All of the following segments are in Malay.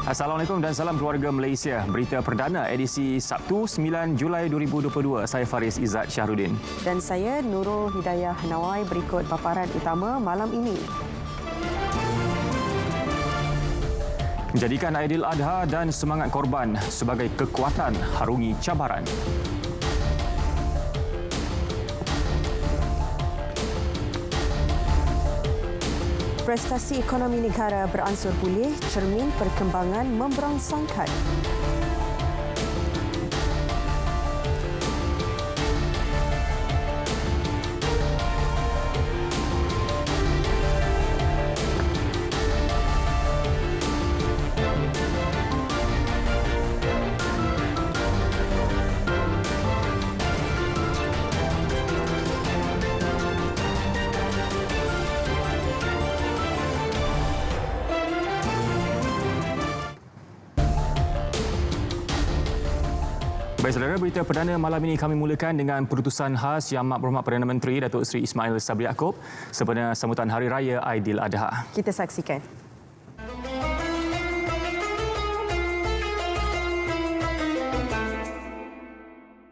Assalamualaikum dan salam keluarga Malaysia. Berita perdana edisi Sabtu 9 Julai 2022. Saya Faris Izzat Syahrudin. Dan saya Nurul Hidayah Nawai. Berikut paparan utama malam ini. Jadikan Aidiladha dan semangat korban sebagai kekuatan harungi cabaran. Prestasi ekonomi negara beransur pulih, cermin perkembangan memberangsangkan. Baik saudara, berita perdana malam ini kami mulakan dengan perutusan khas Yang Amat Berhormat Perdana Menteri Datuk Seri Ismail Sabri Yaakob sempena sambutan Hari Raya Aidiladha. Kita saksikan.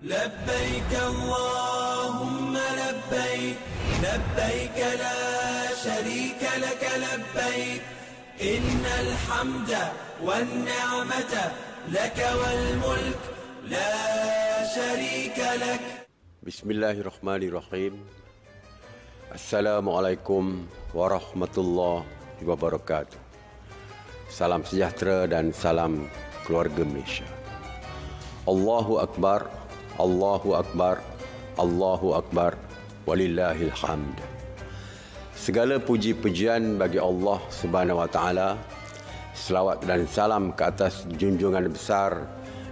لبيك اللهم لبيك لبيك لا شريك لك لبيك إن الحمد والنعمة لك والملك لا شريك لك. Bismillahirrahmanirrahim. Assalamualaikum warahmatullahi wabarakatuh. Salam sejahtera dan salam keluarga Malaysia. Allahu Akbar, Allahu Akbar, Allahu Akbar, walillahil hamd. Segala puji-pujian bagi Allah Subhanahu wa taala. Selawat dan salam ke atas junjungan besar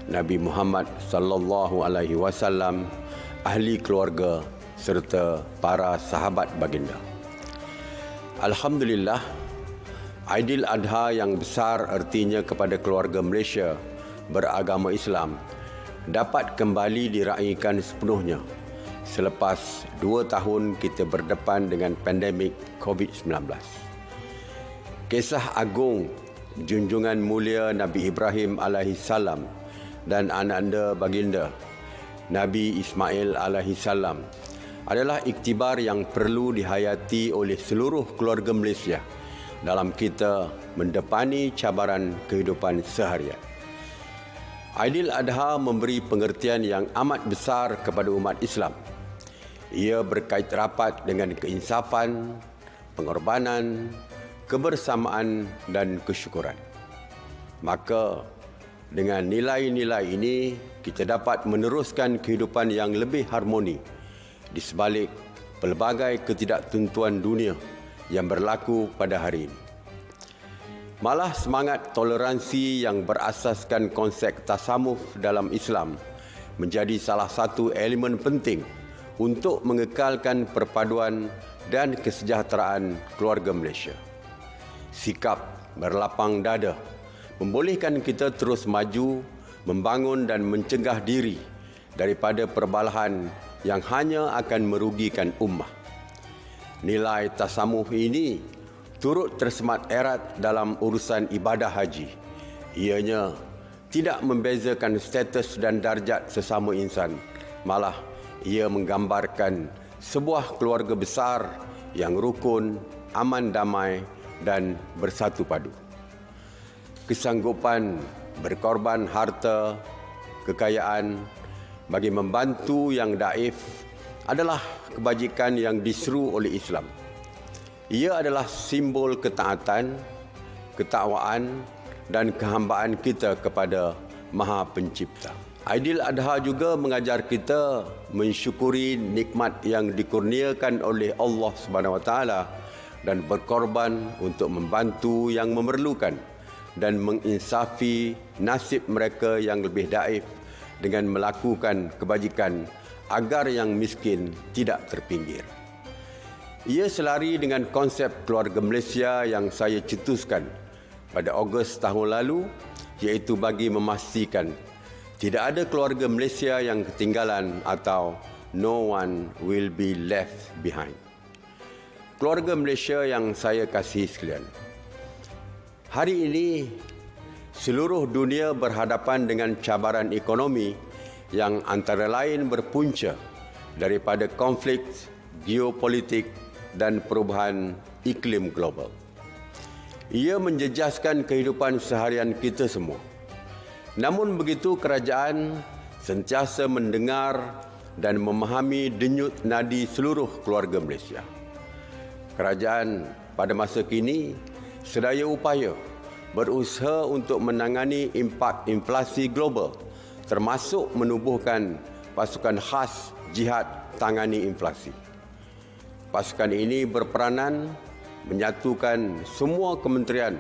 Nabi Muhammad sallallahu alaihi wasallam, ahli keluarga serta para sahabat baginda. Alhamdulillah, Aidiladha yang besar artinya kepada keluarga Malaysia beragama Islam dapat kembali diraihkan sepenuhnya selepas 2 tahun kita berdepan dengan pandemik COVID-19. Kisah agung junjungan mulia Nabi Ibrahim alaihi salam dan ananda baginda Nabi Ismail alaihi salam adalah iktibar yang perlu dihayati oleh seluruh keluarga Malaysia dalam kita mendepani cabaran kehidupan seharian. Aidiladha memberi pengertian yang amat besar kepada umat Islam. Ia berkait rapat dengan keinsafan, pengorbanan, kebersamaan dan kesyukuran. Maka dengan nilai-nilai ini, kita dapat meneruskan kehidupan yang lebih harmoni di sebalik pelbagai ketidaktentuan dunia yang berlaku pada hari ini. Malah semangat toleransi yang berasaskan konsep tasamuh dalam Islam menjadi salah satu elemen penting untuk mengekalkan perpaduan dan kesejahteraan keluarga Malaysia. Sikap berlapang dada membolehkan kita terus maju, membangun dan mencegah diri daripada perbalahan yang hanya akan merugikan ummah. Nilai tasamuh ini turut tersemat erat dalam urusan ibadah haji. Ianya tidak membezakan status dan darjat sesama insan. Malah ia menggambarkan sebuah keluarga besar yang rukun, aman damai dan bersatu padu. Kesanggupan berkorban harta, kekayaan bagi membantu yang daif adalah kebajikan yang diseru oleh Islam. Ia adalah simbol ketaatan, ketakwaan dan kehambaan kita kepada Maha Pencipta. Aidiladha juga mengajar kita mensyukuri nikmat yang dikurniakan oleh Allah Subhanahu wa taala dan berkorban untuk membantu yang memerlukan dan menginsafi nasib mereka yang lebih daif dengan melakukan kebajikan agar yang miskin tidak terpinggir. Ia selari dengan konsep keluarga Malaysia yang saya cetuskan pada Ogos tahun lalu, iaitu bagi memastikan tidak ada keluarga Malaysia yang ketinggalan atau no one will be left behind. Keluarga Malaysia yang saya kasihi sekalian, hari ini seluruh dunia berhadapan dengan cabaran ekonomi yang antara lain berpunca daripada konflik geopolitik dan perubahan iklim global. Ia menjejaskan kehidupan seharian kita semua. Namun begitu, kerajaan sentiasa mendengar dan memahami denyut nadi seluruh keluarga Malaysia. Kerajaan pada masa kini sedaya upaya berusaha untuk menangani impak inflasi global, termasuk menubuhkan pasukan khas jihad tangani inflasi. Pasukan ini berperanan menyatukan semua kementerian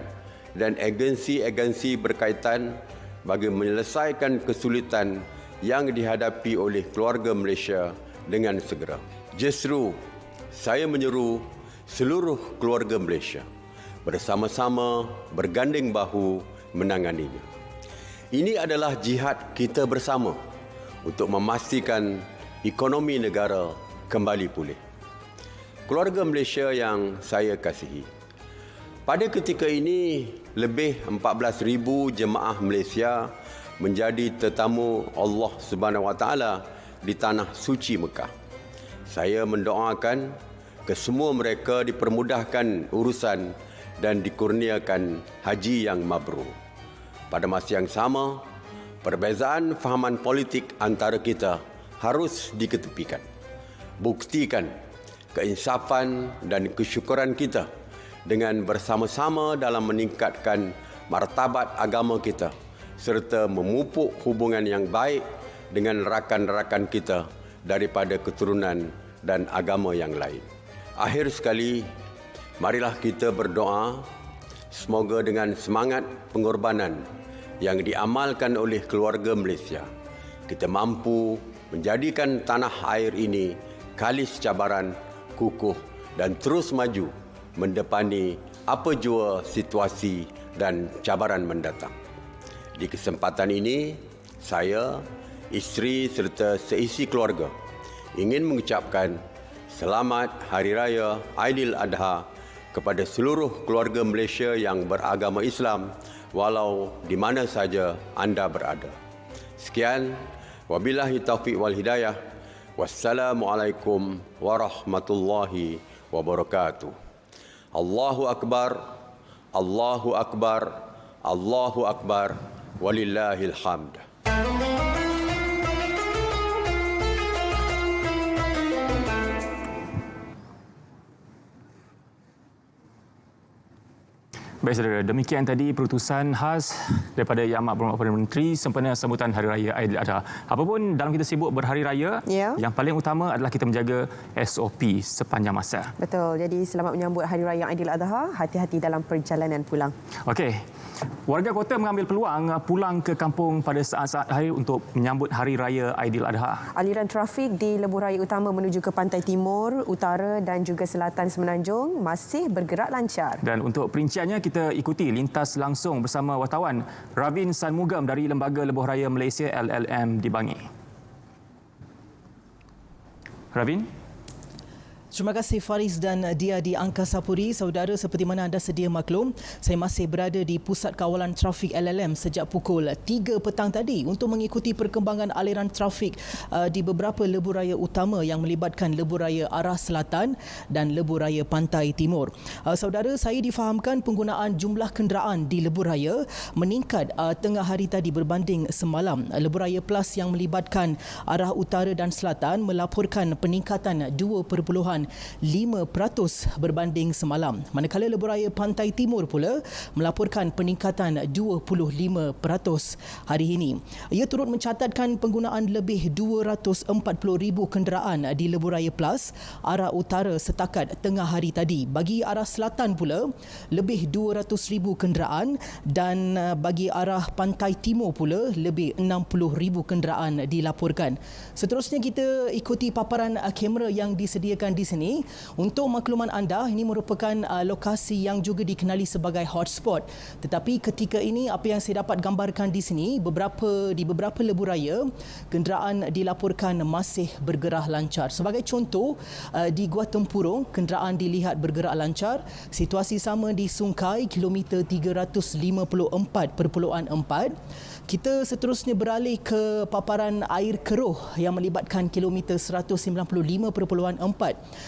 dan agensi-agensi berkaitan bagi menyelesaikan kesulitan yang dihadapi oleh keluarga Malaysia dengan segera. Justru, saya menyeru seluruh keluarga Malaysia bersama-sama berganding bahu menanganinya. Ini adalah jihad kita bersama untuk memastikan ekonomi negara kembali pulih. Keluarga Malaysia yang saya kasihi, pada ketika ini lebih 14,000 jemaah Malaysia menjadi tetamu Allah Subhanahu Wa Taala di tanah suci Mekah. Saya mendoakan ke semua mereka dipermudahkan urusan dan dikurniakan haji yang mabrur. Pada masa yang sama, perbezaan fahaman politik antara kita harus diketepikan. Buktikan keinsafan dan kesyukuran kita dengan bersama-sama dalam meningkatkan martabat agama kita serta memupuk hubungan yang baik dengan rakan-rakan kita daripada keturunan dan agama yang lain. Akhir sekali, marilah kita berdoa semoga dengan semangat pengorbanan yang diamalkan oleh keluarga Malaysia, kita mampu menjadikan tanah air ini kalis cabaran, kukuh dan terus maju mendepani apa jua situasi dan cabaran mendatang. Di kesempatan ini, saya, isteri serta seisi keluarga ingin mengucapkan selamat Hari Raya Aidiladha kepada seluruh keluarga Malaysia yang beragama Islam walau di mana saja anda berada. Sekian, wabillahi taufiq wal hidayah. Wassalamualaikum warahmatullahi wabarakatuh. Allahu Akbar, Allahu Akbar, Allahu Akbar, walillahil hamd. Baik saudara, demikian tadi perutusan khas daripada Yang Amat Berhormat Perdana Menteri sempena sambutan Hari Raya Aidiladha. Apapun dalam kita sibuk berhari raya, yang paling utama adalah kita menjaga SOP sepanjang masa. Betul. Jadi selamat menyambut Hari Raya Aidiladha. Hati-hati dalam perjalanan pulang. Okey. Warga kota mengambil peluang pulang ke kampung pada saat-saat hari untuk menyambut Hari Raya Aidiladha. Aliran trafik di lebuh raya utama menuju ke pantai timur, utara dan juga selatan Semenanjung masih bergerak lancar. Dan untuk perinciannya, kita ikuti lintas langsung bersama wartawan Ravin Sanmugam dari Lembaga Lebuh Raya Malaysia LLM di Bangi. Ravin? Terima kasih Faris dan Dia di Angkasa Puri. Saudara, seperti mana anda sedia maklum, saya masih berada di Pusat Kawalan Trafik LLM sejak pukul 3 petang tadi untuk mengikuti perkembangan aliran trafik di beberapa lebuh raya utama yang melibatkan lebuh raya arah selatan dan lebuh raya pantai timur. Saudara, saya difahamkan penggunaan jumlah kenderaan di lebuh raya meningkat tengah hari tadi berbanding semalam. Lebuh raya plus yang melibatkan arah utara dan selatan melaporkan peningkatan 2.5% berbanding semalam. Manakala lebuh raya pantai timur pula melaporkan peningkatan 25% hari ini. Ia turut mencatatkan penggunaan lebih 240,000 kenderaan di lebuh raya plus arah utara setakat tengah hari tadi. Bagi arah selatan pula lebih 200,000 kenderaan dan bagi arah pantai timur pula lebih 60,000 kenderaan dilaporkan. Seterusnya kita ikuti paparan kamera yang disediakan di sini. Untuk makluman anda, ini merupakan lokasi yang juga dikenali sebagai hotspot. Tetapi ketika ini apa yang saya dapat gambarkan di sini, di beberapa lebuh raya, kenderaan dilaporkan masih bergerak lancar. Sebagai contoh, di Gua Tempurung, kenderaan dilihat bergerak lancar. Situasi sama di Sungkai, kilometer 354.4. Kita seterusnya beralih ke paparan air keruh yang melibatkan kilometer 195.4.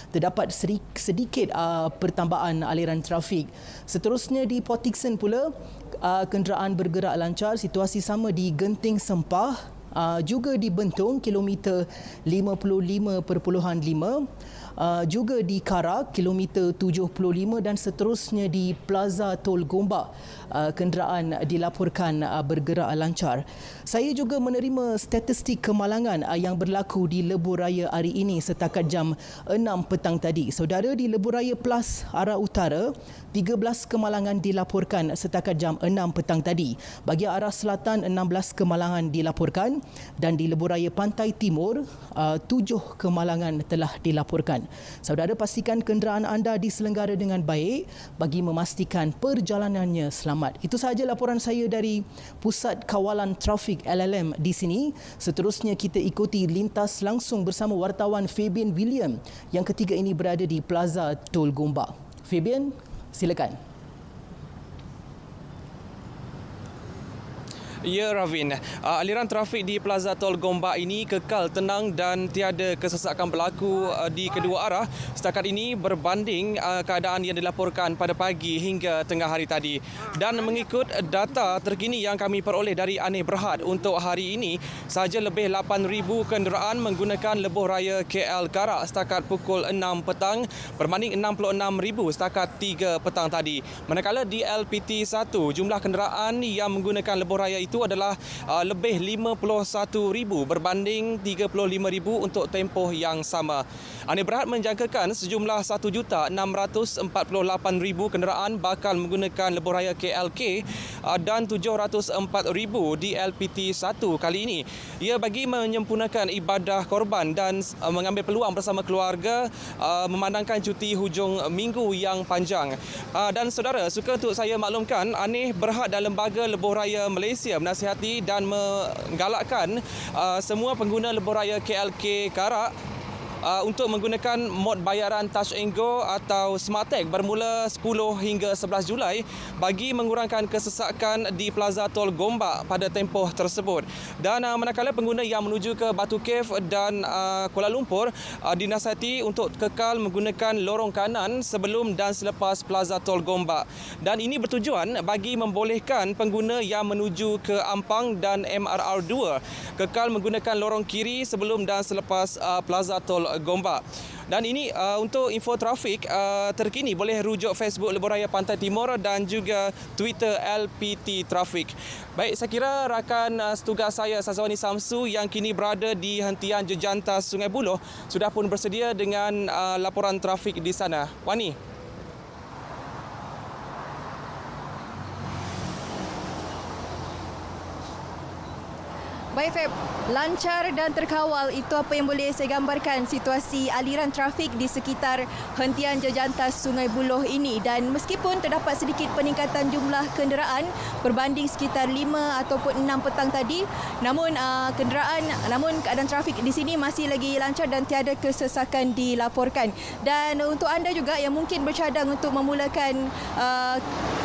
Terdapat sedikit pertambahan aliran trafik. Seterusnya di Port Dickson pula, kenderaan bergerak lancar. Situasi sama di Genting Sempah, juga di Bentong, kilometer 55.5. Juga di Karak, kilometer 75 dan seterusnya di Plaza Tol Gombak, kenderaan dilaporkan bergerak lancar. Saya juga menerima statistik kemalangan yang berlaku di lebuh raya hari ini setakat jam 6 petang tadi. Saudara, di lebuh raya Plus arah utara, 13 kemalangan dilaporkan setakat jam 6 petang tadi. Bagi arah selatan, 16 kemalangan dilaporkan dan di lebuh raya Pantai Timur, 7 kemalangan telah dilaporkan. Saudara, pastikan kenderaan anda diselenggara dengan baik bagi memastikan perjalanannya selamat. Itu sahaja laporan saya dari Pusat Kawalan Trafik LLM di sini. Seterusnya kita ikuti lintas langsung bersama wartawan Fabian William yang ketiga ini berada di Plaza Tol Gombak. Fabian, silakan. Ya, Ravin. Aliran trafik di Plaza Tol Gombak ini kekal tenang dan tiada kesesakan berlaku di kedua arah setakat ini berbanding keadaan yang dilaporkan pada pagi hingga tengah hari tadi. Dan mengikut data terkini yang kami peroleh dari Aneh Berhad, untuk hari ini sahaja lebih 8,000 kenderaan menggunakan lebuh raya KL Karak setakat pukul 6 petang berbanding 66,000 setakat 3 petang tadi. Manakala di LPT 1, jumlah kenderaan yang menggunakan lebuh raya itu adalah lebih 51,000 berbanding 35,000 untuk tempoh yang sama. Aneh Berhad menjangkakan sejumlah 1,648,000 kenderaan bakal menggunakan lebuh raya KLK dan 704,000 di LPT 1 kali ini. Ia bagi menyempurnakan ibadah korban dan mengambil peluang bersama keluarga memandangkan cuti hujung minggu yang panjang. Dan saudara, suka untuk saya maklumkan, Aneh Berhad dan Lembaga Lebuh Raya Malaysia menasihati dan menggalakkan semua pengguna lebuh raya KLK Karak untuk menggunakan mod bayaran Touch and Go atau Smartag bermula 10 hingga 11 Julai bagi mengurangkan kesesakan di Plaza Tol Gombak pada tempoh tersebut. Dan manakala pengguna yang menuju ke Batu Cave dan Kuala Lumpur dinasihati untuk kekal menggunakan lorong kanan sebelum dan selepas Plaza Tol Gombak. Dan ini bertujuan bagi membolehkan pengguna yang menuju ke Ampang dan MRR2 kekal menggunakan lorong kiri sebelum dan selepas Plaza Tol Gombak. Dan ini untuk info trafik terkini boleh rujuk Facebook Lebuh Raya Pantai Timur dan juga Twitter LPT Trafik. Baik, saya kira rakan setugas saya Sazwani Samsu yang kini berada di hentian Jejantas Sungai Buloh sudah pun bersedia dengan laporan trafik di sana. Wani. Baik, Feb. Lancar dan terkawal, itu apa yang boleh saya gambarkan situasi aliran trafik di sekitar hentian Jejantas Sungai Buloh ini. Dan meskipun terdapat sedikit peningkatan jumlah kenderaan berbanding sekitar 5 ataupun 6 petang tadi, namun keadaan trafik di sini masih lagi lancar dan tiada kesesakan dilaporkan. Dan untuk anda juga yang mungkin bercadang untuk memulakan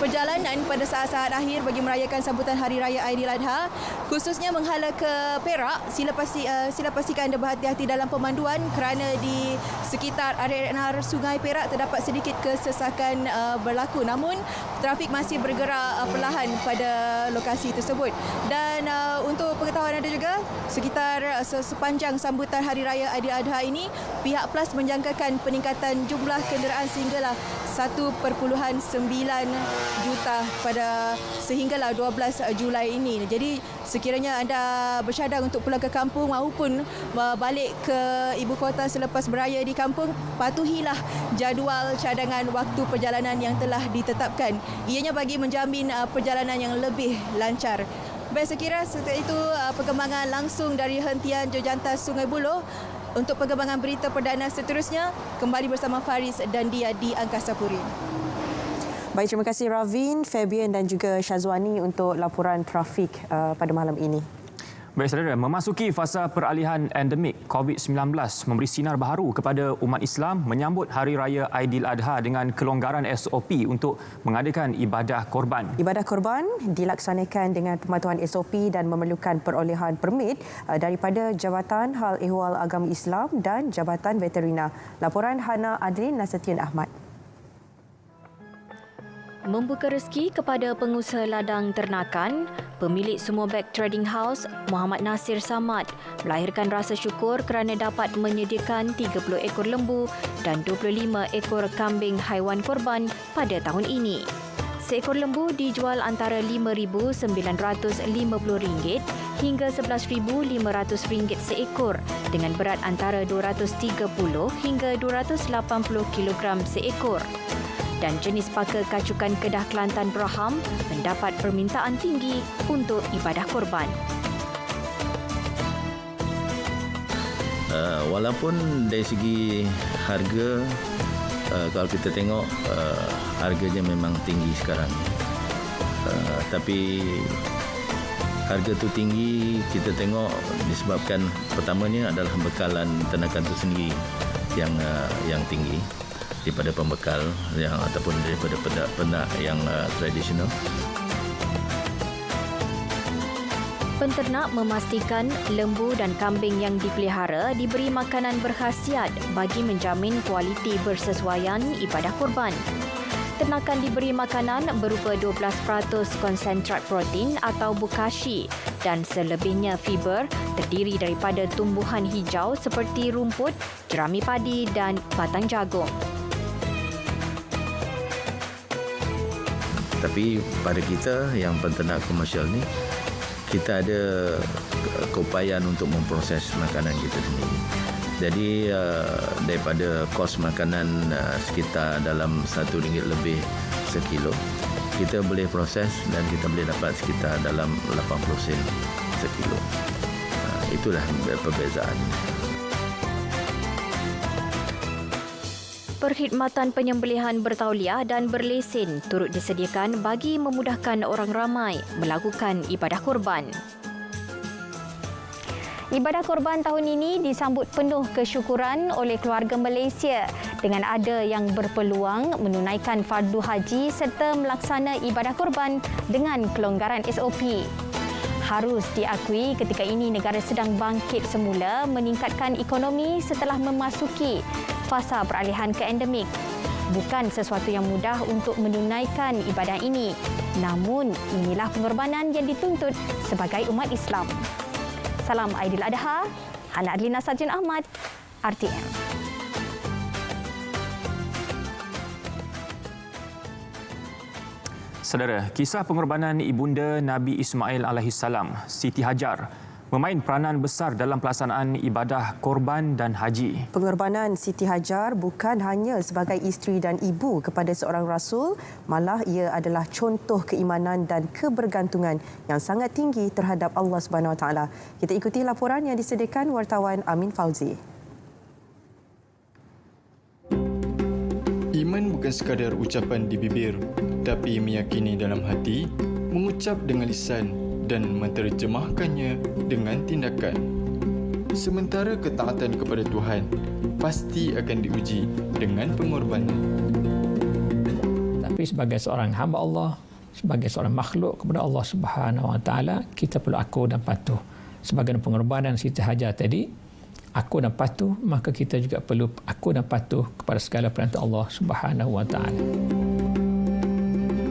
perjalanan pada saat-saat akhir bagi merayakan sambutan Hari Raya Aidiladha, khususnya menghala ke Perak, sila pastikan anda berhati-hati dalam pemanduan kerana di sekitar area Sungai Perak terdapat sedikit kesesakan berlaku. Namun trafik masih bergerak perlahan pada lokasi tersebut. Dan untuk pengetahuan anda juga, sekitar sepanjang sambutan Hari Raya Aidiladha ini, pihak PLAS menjangkakan peningkatan jumlah kenderaan sehinggalah 1.9 juta sehinggalah 12 Julai ini. Jadi sekiranya anda bercadang untuk pulang ke kampung maupun balik ke ibu kota selepas beraya di kampung, patuhilah jadual cadangan waktu perjalanan yang telah ditetapkan. Ianya bagi menjamin perjalanan yang lebih lancar. Baik, saya kira itu perkembangan langsung dari hentian Jejantas Sungai Buloh. Untuk perkembangan berita perdana seterusnya, kembali bersama Faris dan Dia di Angkasa Puri. Baik, terima kasih Ravin, Fabian dan juga Syazwani untuk laporan trafik pada malam ini. Baik saudara, memasuki fasa peralihan endemik COVID-19 memberi sinar baharu kepada umat Islam menyambut Hari Raya Aidiladha dengan kelonggaran SOP untuk mengadakan ibadah korban. Ibadah korban dilaksanakan dengan pematuhan SOP dan memerlukan perolehan permit daripada Jabatan Hal Ehwal Agama Islam dan Jabatan Veterina. Laporan Hana Adlin Nasution Ahmad. Membuka rezeki kepada pengusaha ladang ternakan, pemilik Sumobek Trading House, Muhammad Nasir Samad, melahirkan rasa syukur kerana dapat menyediakan 30 ekor lembu dan 25 ekor kambing haiwan korban pada tahun ini. Seekor lembu dijual antara RM5,950 hingga RM11,500 seekor dengan berat antara 230 hingga 280 kilogram seekor. Dan jenis paka kacukan Kedah Kelantan Braham mendapat permintaan tinggi untuk ibadah korban. Walaupun dari segi harga, kalau kita tengok harganya memang tinggi sekarang. Tapi harga tu tinggi, kita tengok disebabkan pertamanya adalah bekalan ternakan itu sendiri yang tinggi daripada pembekal yang ataupun daripada pernak yang tradisional. Penternak memastikan lembu dan kambing yang dipelihara diberi makanan berkhasiat bagi menjamin kualiti bersesuaian ibadah korban. Ternakan diberi makanan berupa 12% konsentrat protein atau bokashi dan selebihnya fiber terdiri daripada tumbuhan hijau seperti rumput, jerami padi dan batang jagung. Tapi pada kita yang penternak komersial ni, kita ada keupayaan untuk memproses makanan kita sendiri. Jadi daripada kos makanan sekitar dalam RM1 lebih sekilo, kita boleh proses dan kita boleh dapat sekitar dalam 80 sen sekilo. Itulah perbezaan. Perkhidmatan penyembelihan bertauliah dan berlesen turut disediakan bagi memudahkan orang ramai melakukan ibadah korban. Ibadah korban tahun ini disambut penuh kesyukuran oleh keluarga Malaysia dengan ada yang berpeluang menunaikan fardu haji serta melaksana ibadah korban dengan kelonggaran SOP. Harus diakui ketika ini negara sedang bangkit semula meningkatkan ekonomi setelah memasuki fasa peralihan ke endemik. Bukan sesuatu yang mudah untuk menunaikan ibadah ini. Namun, inilah pengorbanan yang dituntut sebagai umat Islam. Salam Aidiladha, Hana Adlin Nasution Ahmad, RTM. Saudara, kisah pengorbanan ibunda Nabi Ismail alaihissalam, Siti Hajar, memain peranan besar dalam pelaksanaan ibadah korban dan haji. Pengorbanan Siti Hajar bukan hanya sebagai isteri dan ibu kepada seorang Rasul, malah ia adalah contoh keimanan dan kebergantungan yang sangat tinggi terhadap Allah Subhanahu Wa Taala. Kita ikuti laporan yang disediakan wartawan Amin Fauzi. Iman bukan sekadar ucapan di bibir, tapi meyakini dalam hati, mengucap dengan lisan dan menterjemahkannya dengan tindakan. Sementara ketaatan kepada Tuhan pasti akan diuji dengan pengorbanan. Tapi sebagai seorang hamba Allah, sebagai seorang makhluk kepada Allah Subhanahu Wa Taala, kita perlu akur dan patuh. Sebagai pengorbanan Siti Hajar tadi, akur dan patuh, maka kita juga perlu akur dan patuh kepada segala perintah Allah Subhanahu Wa Taala.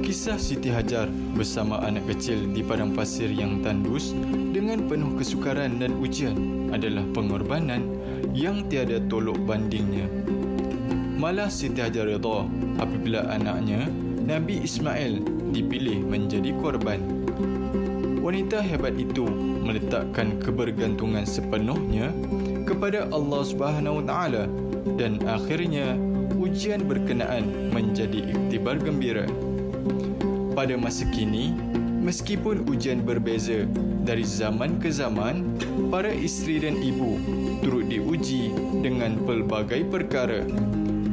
Kisah Siti Hajar bersama anak kecil di padang pasir yang tandus dengan penuh kesukaran dan ujian adalah pengorbanan yang tiada tolok bandingnya. Malah Siti Hajar redha apabila anaknya Nabi Ismail dipilih menjadi korban. Wanita hebat itu meletakkan kebergantungan sepenuhnya kepada Allah Subhanahu Wa Taala dan akhirnya ujian berkenaan menjadi iktibar gembira. Pada masa kini, meskipun ujian berbeza Dari zaman ke zaman, para isteri dan ibu turut diuji dengan pelbagai perkara,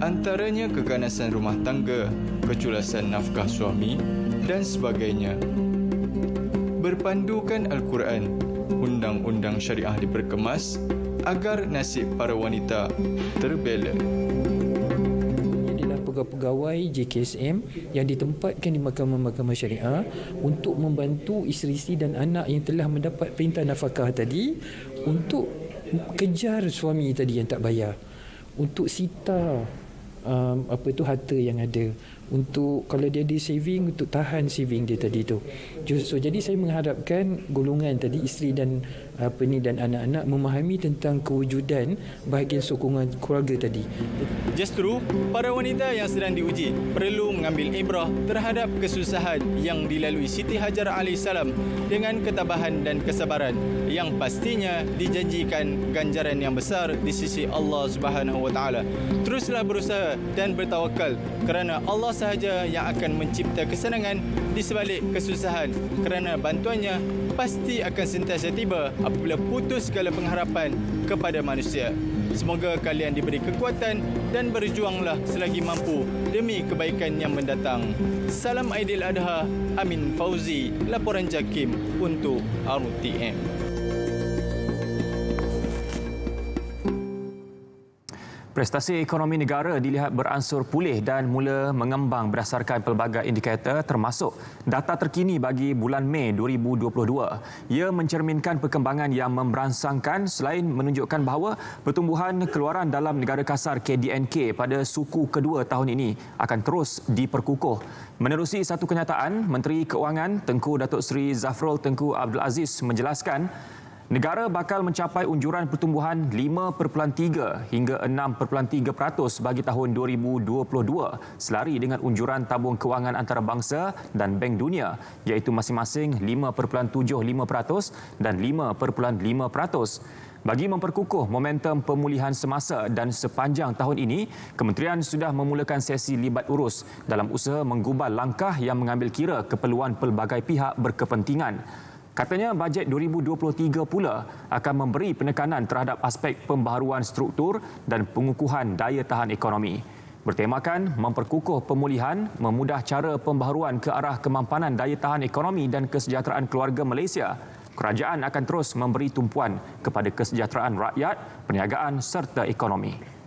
antaranya keganasan rumah tangga, keculasan nafkah suami dan sebagainya. Berpandukan Al-Quran, undang-undang syariah diperkemas agar nasib para wanita terbela. Pegawai JKSM yang ditempatkan di mahkamah-mahkamah syariah untuk membantu isteri-isteri dan anak yang telah mendapat perintah nafkah tadi untuk kejar suami tadi yang tak bayar, untuk sita harta yang ada, untuk kalau dia ada saving, untuk tahan saving dia tadi tu. So, jadi saya mengharapkan golongan tadi, isteri dan dan anak-anak memahami tentang kewujudan bahagian sokongan keluarga tadi. Justru para wanita yang sedang diuji perlu mengambil ibrah terhadap kesusahan yang dilalui Siti Hajar alaihissalam dengan ketabahan dan kesabaran yang pastinya dijanjikan ganjaran yang besar di sisi Allah Subhanahu wa taala. Teruslah berusaha dan bertawakal kerana Allah sahaja yang akan mencipta kesenangan di sebalik kesusahan, kerana bantuannya pasti akan sentiasa tiba apabila putus segala pengharapan kepada manusia. Semoga kalian diberi kekuatan dan berjuanglah selagi mampu demi kebaikan yang mendatang. Salam Aidiladha, Amin Fauzi, laporan JAKIM untuk RTM. Prestasi ekonomi negara dilihat beransur pulih dan mula mengembang berdasarkan pelbagai indikator termasuk data terkini bagi bulan Mei 2022. Ia mencerminkan perkembangan yang memberansangkan selain menunjukkan bahawa pertumbuhan keluaran dalam negara kasar KDNK pada suku kedua tahun ini akan terus diperkukuh. Menerusi satu kenyataan, Menteri Keuangan Tengku Datuk Seri Zafrul Tengku Abdul Aziz menjelaskan negara bakal mencapai unjuran pertumbuhan 5.3 hingga 6.3% bagi tahun 2022 selari dengan unjuran tabung kewangan antarabangsa dan Bank Dunia iaitu masing-masing 5.75% dan 5.5%. Bagi memperkukuh momentum pemulihan semasa dan sepanjang tahun ini, Kementerian sudah memulakan sesi libat urus dalam usaha menggubal langkah yang mengambil kira keperluan pelbagai pihak berkepentingan. Katanya bajet 2023 pula akan memberi penekanan terhadap aspek pembaharuan struktur dan pengukuhan daya tahan ekonomi. Bertemakan memperkukuh pemulihan, memudah cara pembaharuan ke arah kemampanan daya tahan ekonomi dan kesejahteraan keluarga Malaysia, kerajaan akan terus memberi tumpuan kepada kesejahteraan rakyat, perniagaan serta ekonomi.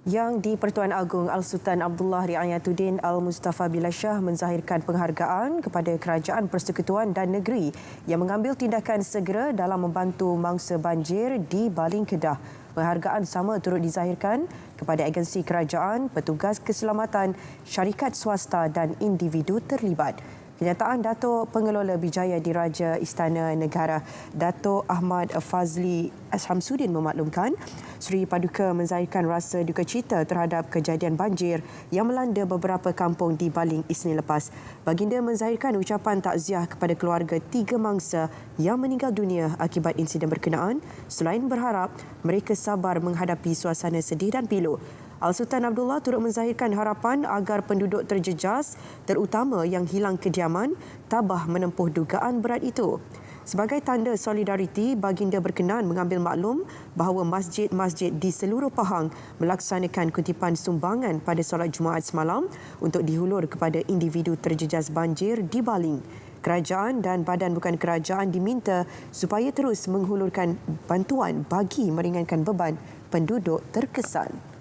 Yang di-Pertuan Agong Al-Sultan Abdullah Riayatuddin Al-Mustafa Billah Shah menzahirkan penghargaan kepada Kerajaan Persekutuan dan Negeri yang mengambil tindakan segera dalam membantu mangsa banjir di Baling Kedah. Penghargaan sama turut dizahirkan kepada agensi kerajaan, petugas keselamatan, syarikat swasta dan individu terlibat. Kenyataan Datuk Pengelola Bijaya Diraja Istana Negara, Datuk Ahmad Fazli Shamsuddin memaklumkan, Seri Paduka menzahirkan rasa duka cita terhadap kejadian banjir yang melanda beberapa kampung di Baling Isnin lepas. Baginda menzahirkan ucapan takziah kepada keluarga 3 mangsa yang meninggal dunia akibat insiden berkenaan, selain berharap mereka sabar menghadapi suasana sedih dan pilu. Al-Sultan Abdullah turut menzahirkan harapan agar penduduk terjejas, terutama yang hilang kediaman, tabah menempuh dugaan berat itu. Sebagai tanda solidariti, baginda berkenan mengambil maklum bahawa masjid-masjid di seluruh Pahang melaksanakan kutipan sumbangan pada solat Jumaat semalam untuk dihulur kepada individu terjejas banjir di Baling. Kerajaan dan badan bukan kerajaan diminta supaya terus menghulurkan bantuan bagi meringankan beban penduduk terkesan.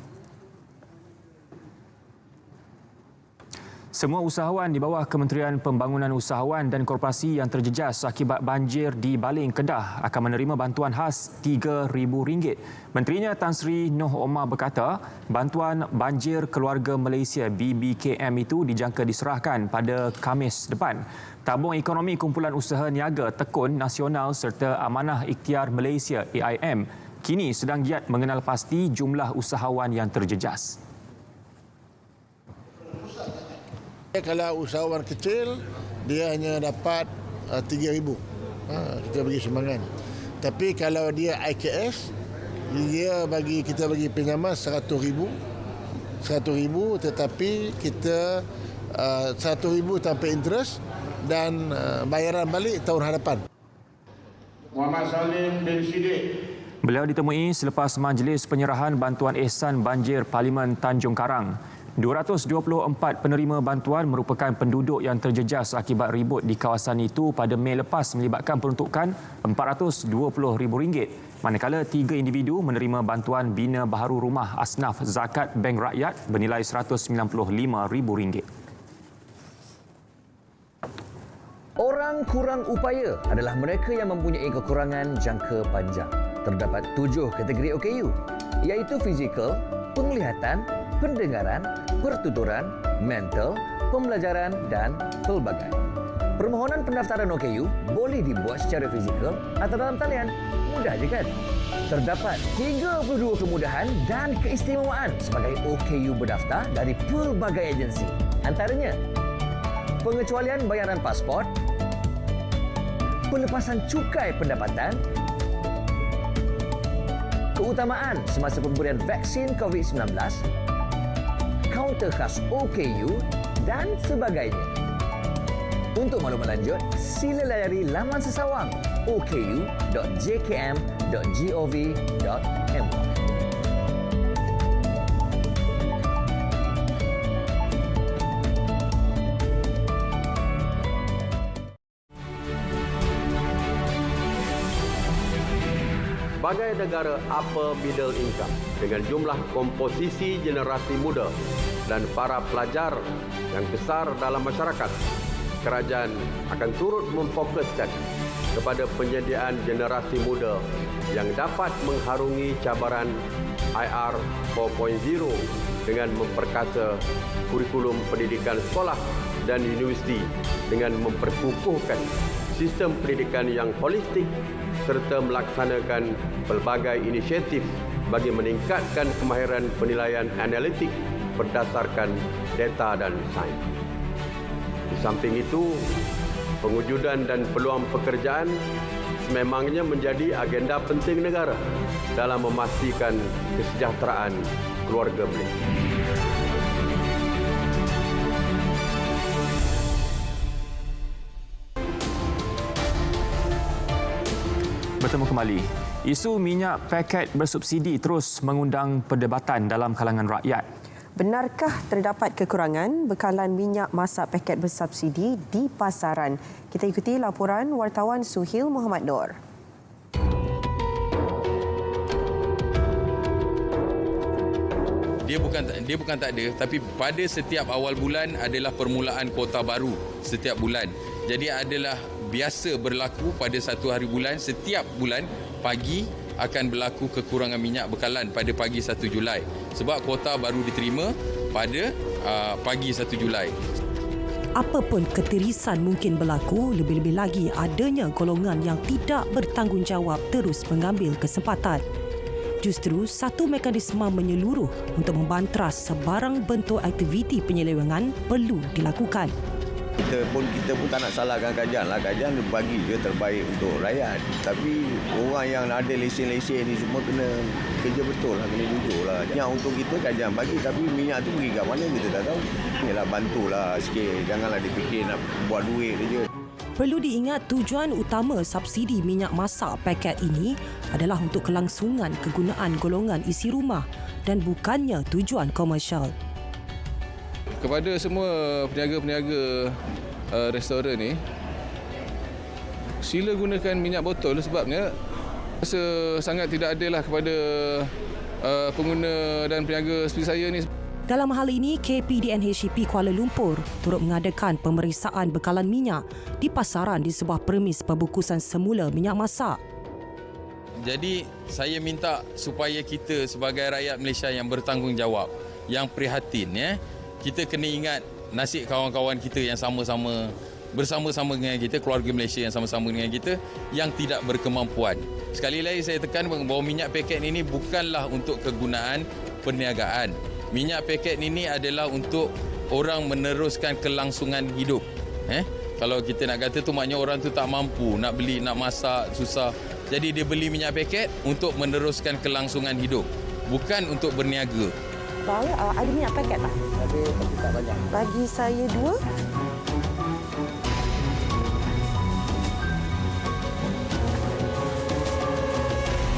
Semua usahawan di bawah Kementerian Pembangunan Usahawan dan Korporasi yang terjejas akibat banjir di Baling Kedah akan menerima bantuan khas RM3,000. Menterinya Tan Sri Noh Omar berkata, bantuan banjir keluarga Malaysia BBKM itu dijangka diserahkan pada Khamis depan. Tabung Ekonomi Kumpulan Usaha Niaga Tekun Nasional serta Amanah Ikhtiar Malaysia AIM kini sedang giat mengenal pasti jumlah usahawan yang terjejas. Kalau usahawan kecil, dia hanya dapat RM3,000. Kita bagi sumbangan. Tapi kalau dia IKS, kita bagi pinjaman RM100,000. RM100,000 tetapi kita RM1,000 tanpa interest dan bayaran balik tahun hadapan. Muhammad Salim bin Siddiq. Beliau ditemui selepas majlis penyerahan bantuan ihsan banjir Parlimen Tanjung Karang. 224 penerima bantuan merupakan penduduk yang terjejas akibat ribut di kawasan itu pada Mei lepas melibatkan peruntukan RM420,000. Manakala 3 individu menerima bantuan bina baharu rumah asnaf zakat Bank Rakyat bernilai RM195,000. Orang kurang upaya adalah mereka yang mempunyai kekurangan jangka panjang. Terdapat 7 kategori OKU, iaitu fizikal, penglihatan, pendengaran, pertuturan, mental, pembelajaran dan pelbagai. Permohonan pendaftaran OKU boleh dibuat secara fizikal atau dalam talian. Mudah je kan? Terdapat 32 kemudahan dan keistimewaan sebagai OKU berdaftar dari pelbagai agensi. Antaranya, pengecualian bayaran pasport, pelepasan cukai pendapatan, keutamaan semasa pemberian vaksin COVID-19, kaunter khas OKU dan sebagainya. Untuk maklumat lanjut, sila layari laman sesawang oku.jkm.gov.my. Sebagai negara upper middle income dengan jumlah komposisi generasi muda dan para pelajar yang besar dalam masyarakat, kerajaan akan turut memfokuskan kepada penyediaan generasi muda yang dapat mengharungi cabaran IR 4.0 dengan memperkasa kurikulum pendidikan sekolah dan universiti dengan memperkukuhkan sistem pendidikan yang holistik serta melaksanakan pelbagai inisiatif bagi meningkatkan kemahiran penilaian analitik berdasarkan data dan sains. Di samping itu, pengujudan dan peluang pekerjaan sememangnya menjadi agenda penting negara dalam memastikan kesejahteraan keluarga Malaysia. Bertemu kembali. Isu minyak paket bersubsidi terus mengundang perdebatan dalam kalangan rakyat. Benarkah terdapat kekurangan bekalan minyak masak paket bersubsidi di pasaran? Kita ikuti laporan wartawan Suhil Muhammad Nur. Dia bukan tak ada, tapi pada setiap awal bulan adalah permulaan kuota baru setiap bulan. Jadi adalah biasa berlaku pada satu hari bulan, setiap bulan pagi akan berlaku kekurangan minyak bekalan pada pagi 1 Julai. Sebab kuota baru diterima pada pagi 1 Julai. Apapun ketirisan mungkin berlaku, lebih-lebih lagi adanya golongan yang tidak bertanggungjawab terus mengambil kesempatan. Justru satu mekanisme menyeluruh untuk membantras sebarang bentuk aktiviti penyelewengan perlu dilakukan. Kita pun tak nak salahkan kerajaan lah. Kerajaan bagi je terbaik untuk rakyat. Tapi orang yang ada lesen-lesen ni semua kena kerja betul lah, kena jujur lah. Yang untuk kita kerajaan bagi, tapi minyak tu pergi kat mana kita tak tahu. Yalah, bantulah sikit. Janganlah dipikir nak buat duit je. Perlu diingat tujuan utama subsidi minyak masak paket ini adalah untuk kelangsungan kegunaan golongan isi rumah dan bukannya tujuan komersial. Kepada semua peniaga-peniaga restoran ni, sila gunakan minyak botol sebabnya rasa sangat tidak adil lah kepada pengguna dan peniaga seperti saya ni. Dalam hal ini, KPDNHCP Kuala Lumpur turut mengadakan pemeriksaan bekalan minyak di pasaran di sebuah premis pembungkusan semula minyak masak. Jadi, saya minta supaya kita sebagai rakyat Malaysia yang bertanggungjawab, yang prihatin, kita kena ingat nasib kawan-kawan kita yang bersama-sama dengan kita, keluarga Malaysia yang sama-sama dengan kita, yang tidak berkemampuan. Sekali lagi saya tekan bahawa minyak paket ini bukanlah untuk kegunaan perniagaan. Minyak paket ini adalah untuk orang meneruskan kelangsungan hidup. Kalau kita nak kata tu maknanya orang tu tak mampu nak beli, nak masak, susah. Jadi dia beli minyak paket untuk meneruskan kelangsungan hidup, bukan untuk berniaga. Bang, ada minyak paket tak? Ada, tapi tak banyak. Bagi saya 2.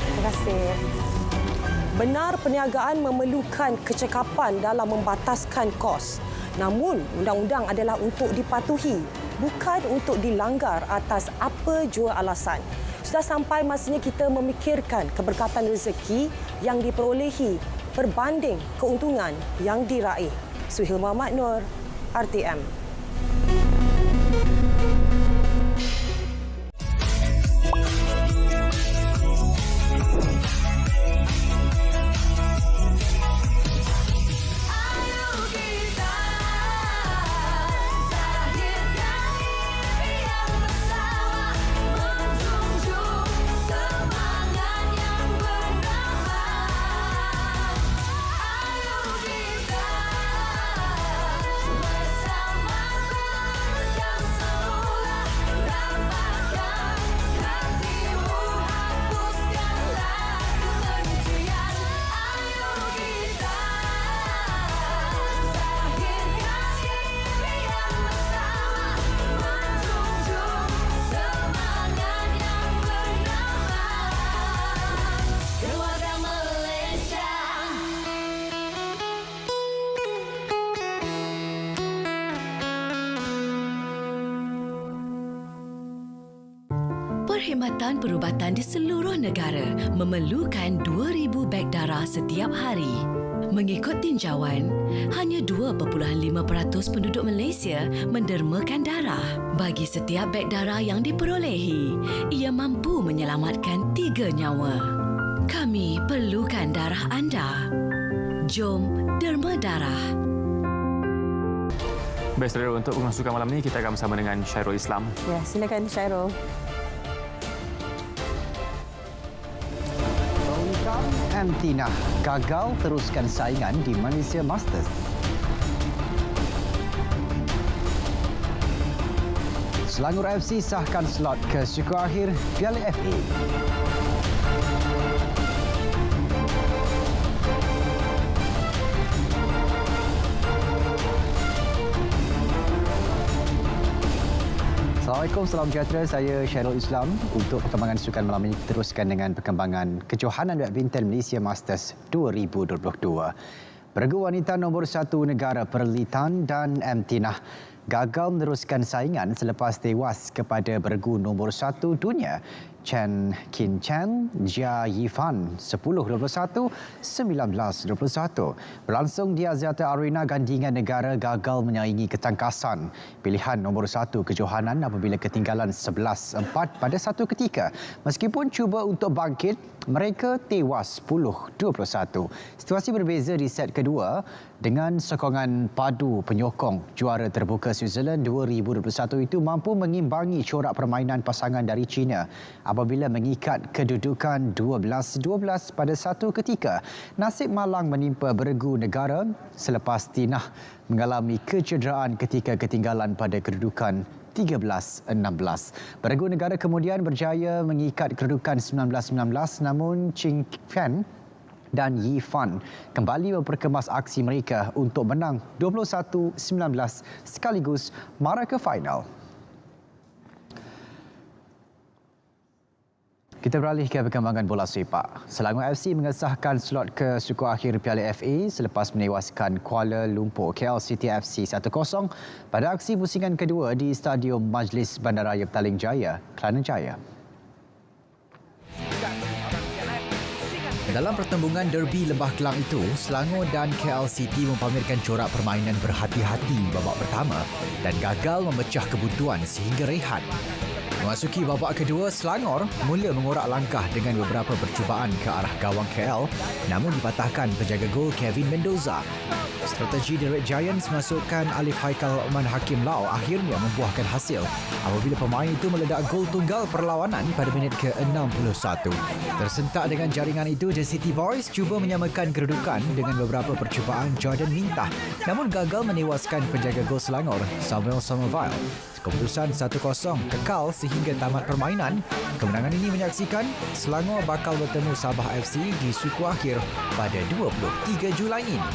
Terima kasih. Benar perniagaan memerlukan kecekapan dalam membataskan kos. Namun, undang-undang adalah untuk dipatuhi, bukan untuk dilanggar atas apa jua alasan. Sudah sampai masanya kita memikirkan keberkatan rezeki yang diperolehi berbanding keuntungan yang diraih. Suhail Muhammad Nur, RTM. Perkhidmatan perubatan di seluruh negara memerlukan 2,000 beg darah setiap hari. Mengikut tinjauan, hanya 2.5% penduduk Malaysia mendermakan darah. Bagi setiap beg darah yang diperolehi, ia mampu menyelamatkan 3 nyawa. Kami perlukan darah anda. Jom derma darah. Baik, saudara, untuk pemasukan malam ini kita akan bersama dengan Syairul Islam. Ya, silakan Syairul. Amtinah gagal teruskan saingan di Malaysia Masters. Selangor FC sahkan slot ke suku akhir Piala FA. Assalamualaikum, salam sejahtera. Saya Syairul Islam. Untuk perkembangan sukan malam ini, teruskan dengan perkembangan kejohanan badminton Malaysia Masters 2022. Beregu wanita nombor 1 negara Perlitan dan Amtinah gagal meneruskan saingan selepas tewas kepada beregu nombor 1 dunia Chen Qinchen Jia Yifan 10-21, 19-21. Berlangsung di Axiata Arena, gandingan negara gagal menyaingi ketangkasan pilihan nombor 1 kejohanan apabila ketinggalan 11-4 pada satu ketika. Meskipun cuba untuk bangkit, mereka tewas 10-21. Situasi berbeza di set kedua dengan sokongan padu penyokong. Juara terbuka Switzerland 2021 itu mampu mengimbangi corak permainan pasangan dari China apabila mengikat kedudukan 12-12 pada satu ketika. Nasib malang menimpa beregu negara selepas Tinah mengalami kecederaan ketika ketinggalan pada kedudukan 13-16. Beregu negara kemudian berjaya mengikat kedudukan 19-19, namun Ching Fan dan Yi Fan kembali memperkemas aksi mereka untuk menang 21-19 sekaligus mara ke final. Kita beralih ke perkembangan bola sepak. Selangor FC mengesahkan slot ke suku akhir Piala FA selepas menewaskan Kuala Lumpur KL City FC 1-0 pada aksi pusingan kedua di Stadium Majlis Bandaraya Petaling Jaya, Kelana Jaya. Dalam pertembungan derby Lembah Kelang itu, Selangor dan KL City mempamerkan corak permainan berhati-hati babak pertama dan gagal memecah kebuntuan sehingga rehat. Memasuki babak kedua, Selangor mula mengorak langkah dengan beberapa percubaan ke arah gawang KL namun dipatahkan penjaga gol Kevin Mendoza. Strategi The Red Giants masukkan Alif Haikal Oman Hakim Lau akhirnya membuahkan hasil apabila pemain itu meledak gol tunggal perlawanan pada minit ke-61. Tersentak dengan jaringan itu, The City Boys cuba menyamakan kedudukan dengan beberapa percubaan Jordan Mintah namun gagal menewaskan penjaga gol Selangor, Samuel Somerville. Keputusan 1-0 kekal sehingga tamat permainan. Kemenangan ini menyaksikan Selangor bakal bertemu Sabah FC di suku akhir pada 23 Julai ini.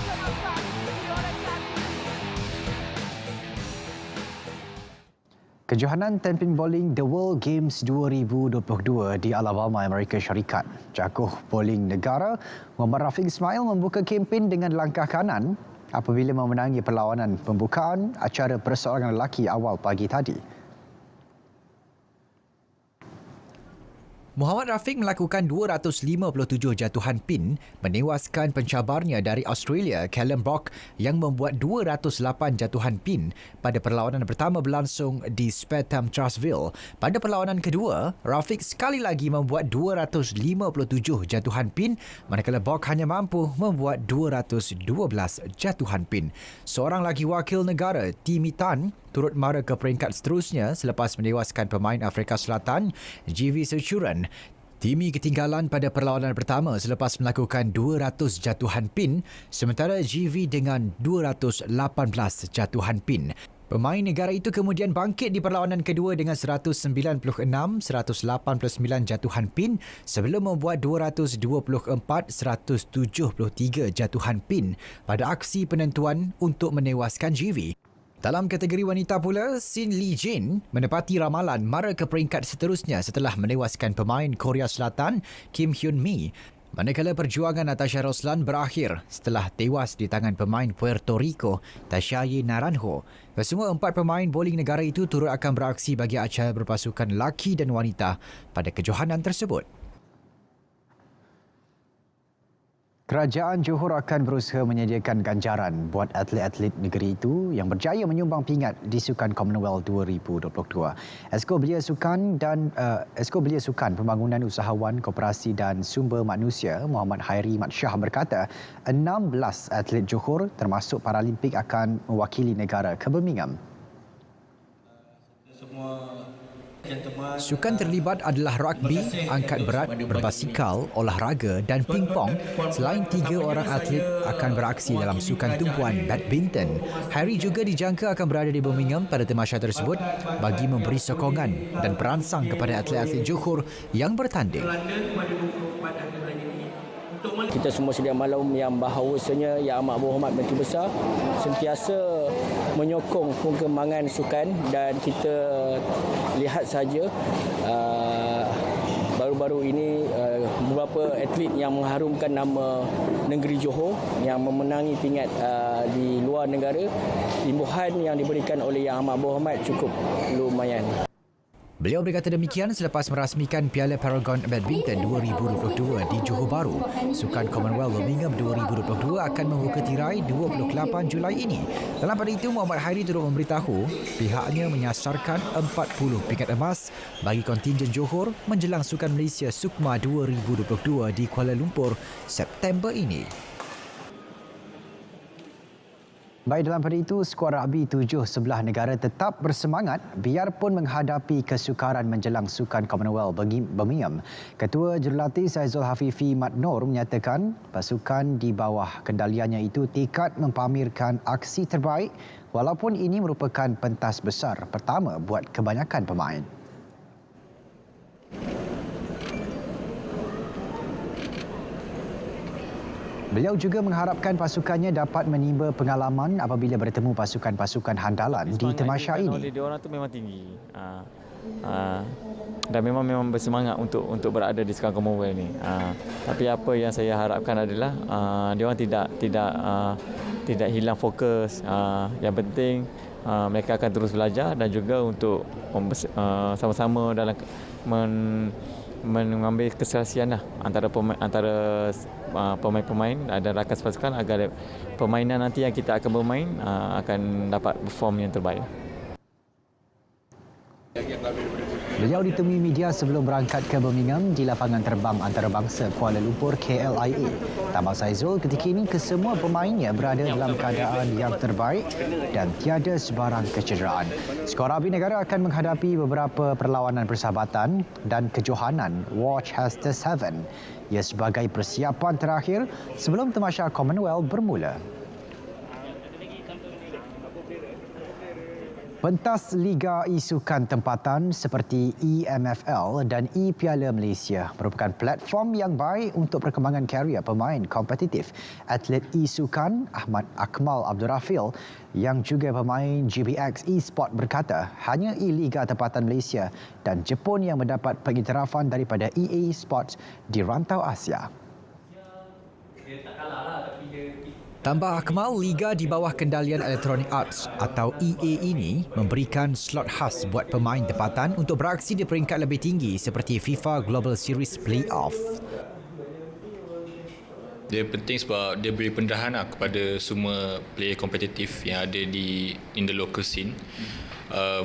Kejohanan tamping bowling The World Games 2022 di Alabama, Amerika Syarikat. Jagoh bowling negara Muhammad Rafiq Ismail membuka kempen dengan langkah kanan apabila memenangi perlawanan pembukaan acara perseorangan lelaki awal pagi tadi. Muhammad Rafiq melakukan 257 jatuhan pin menewaskan pencabarnya dari Australia, Callum Brock yang membuat 208 jatuhan pin pada perlawanan pertama berlangsung di Spetham Trustville. Pada perlawanan kedua, Rafiq sekali lagi membuat 257 jatuhan pin manakala Brock hanya mampu membuat 212 jatuhan pin. Seorang lagi wakil negara, Timmy Tan, turut mara ke peringkat seterusnya selepas menewaskan pemain Afrika Selatan, GV Sechuran. Timmy ketinggalan pada perlawanan pertama selepas melakukan 200 jatuhan pin, sementara GV dengan 218 jatuhan pin. Pemain negara itu kemudian bangkit di perlawanan kedua dengan 196-189 jatuhan pin sebelum membuat 224-173 jatuhan pin pada aksi penentuan untuk menewaskan GV. Dalam kategori wanita pula, Sin Lee Jin menepati ramalan mara ke peringkat seterusnya setelah menewaskan pemain Korea Selatan Kim Hyun Mi. Manakala perjuangan Natasha Roslan berakhir setelah tewas di tangan pemain Puerto Rico Tashaye Naranjo. Kesemua 4 pemain bowling negara itu turut akan beraksi bagi acara berpasukan lelaki dan wanita pada kejohanan tersebut. Kerajaan Johor akan berusaha menyediakan ganjaran buat atlet-atlet negeri itu yang berjaya menyumbang pingat di Sukan Commonwealth 2022. Esko Belia Sukan Pembangunan Usahawan Koperasi dan Sumber Manusia Muhammad Hairi Mat Shah berkata 16 atlet Johor termasuk Paralimpik akan mewakili negara ke Birmingham. Sukan terlibat adalah rugby, angkat berat, berbasikal, olahraga dan pingpong. Selain 3 orang atlet akan beraksi dalam sukan tumpuan badminton. Harry juga dijangka akan berada di Birmingham pada tamasya tersebut bagi memberi sokongan dan perangsang kepada atlet-atlet Johor yang bertanding. Kita semua sedia maklum yang bahawasanya Yang Amat Berhormat Menteri Besar sentiasa menyokong perkembangan sukan dan kita lihat saja baru-baru ini beberapa atlet yang mengharumkan nama negeri Johor yang memenangi pingat di luar negara. Imbuhan yang diberikan oleh Yang Amat Berhormat cukup lumayan. Beliau berkata demikian selepas merasmikan Piala Paragon Badminton 2022 di Johor Bahru. Sukan Commonwealth Birmingham 2022 akan membuka tirai 28 Julai ini. Dalam pada itu, Muhammad Hairi turut memberitahu pihaknya menyasarkan 40 pingat emas bagi kontingen Johor menjelang Sukan Malaysia Sukma 2022 di Kuala Lumpur September ini. Baik, dalam pada itu, skuad rugby 7 sebelah negara tetap bersemangat biarpun menghadapi kesukaran menjelang Sukan Commonwealth Birmingham. Ketua Jurulatih Saizul Hafifi Mat Noor menyatakan pasukan di bawah kendaliannya itu tekad mempamerkan aksi terbaik walaupun ini merupakan pentas besar pertama buat kebanyakan pemain. Beliau juga mengharapkan pasukannya dapat menimba pengalaman apabila bertemu pasukan-pasukan handalan di tamasya ini. Dia orang tu memang tinggi. Dan memang bersemangat untuk berada di Sukan Commonwealth ni. Tapi apa yang saya harapkan adalah dia orang tidak hilang fokus. Yang penting mereka akan terus belajar dan juga untuk sama-sama dalam mengambil keserasian antara pemain-pemain dan rakan pasukan agar permainan nanti yang kita akan bermain akan dapat perform yang terbaik. Beliau ditemui media sebelum berangkat ke Birmingham di lapangan terbang antarabangsa Kuala Lumpur KLIA. Tambah Saizul, ketika ini kesemua pemainnya berada dalam keadaan yang terbaik dan tiada sebarang kecederaan. Skuad Rugby negara akan menghadapi beberapa perlawanan persahabatan dan kejohanan Worcester 7. Ia sebagai persiapan terakhir sebelum tamasya Commonwealth bermula. Pentas Liga E-Sukan Tempatan seperti EMFL dan E-Piala Malaysia merupakan platform yang baik untuk perkembangan karier pemain kompetitif. Atlet E-Sukan Ahmad Akmal Abdul Rafil yang juga pemain GBX E-Sport berkata hanya E-Liga Tempatan Malaysia dan Jepun yang mendapat pengiktirafan daripada EA Sports di rantau Asia. Tambah Akmal, Liga di bawah kendalian Electronic Arts atau EA ini memberikan slot khas buat pemain tempatan untuk beraksi di peringkat lebih tinggi seperti FIFA Global Series Playoff. Dia penting sebab dia beri pendedahan kepada semua player kompetitif yang ada in the local scene.